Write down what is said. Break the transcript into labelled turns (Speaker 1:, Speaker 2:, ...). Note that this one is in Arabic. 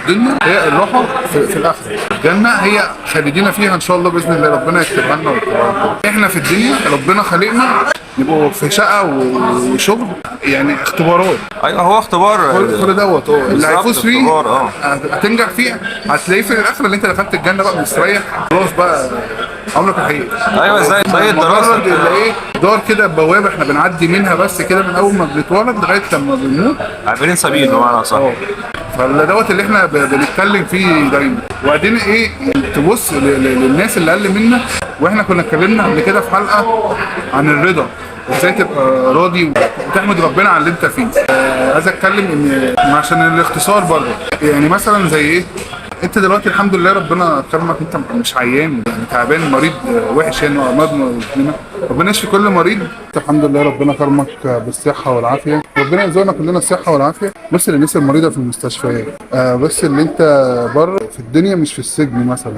Speaker 1: الدنيا هي الراحه في الاخره. الجنه هي خالدين فيها ان شاء الله باذن الله، ربنا يكتبها لنا ويكتبها لنا. احنا في الدنيا ربنا خلقنا نبقوا في شقه وشغل، يعني اختبارات.
Speaker 2: ايوه هو اختبار.
Speaker 1: كل دوت اللي هيفوز فيه
Speaker 2: اختبار
Speaker 1: هتنجح فيه، هتلاقيه في الاخره اللي انت دخلت الجنه بقى مستريح خلاص بقى عمرك الحقيقي.
Speaker 2: ايوه زي الدراسه
Speaker 1: اللي ايه دار كده بوابه احنا بنعدي منها بس كده من اول ما بنتولد لغايه لما بنموت،
Speaker 2: عابرين سبيل بمعنى صح.
Speaker 1: فالدوت اللي احنا بنتكلم فيه دايما. وبعدين ايه تبص للناس اللي اقل منا، واحنا كنا اتكلمنا قبل كده في حلقه عن الرضا ازاي تبقى راضي وتحمد ربنا على اللي انت فيه. عايز اتكلم ان عشان الاختصار برضه، يعني مثلا زي ايه، انت دلوقتي الحمد لله ربنا كرمك، انت مش عيان يعني تعبان مريض وحش يعني امراض مزمنه، ربنا يشفي كل مريض. الحمد لله ربنا كرمك بالصحه والعافيه، ربنا يرزقنا كلنا الصحه والعافيه. بس للناس المريضه في المستشفيات، بس اللي انت بره في الدنيا مش في السجن مثلا،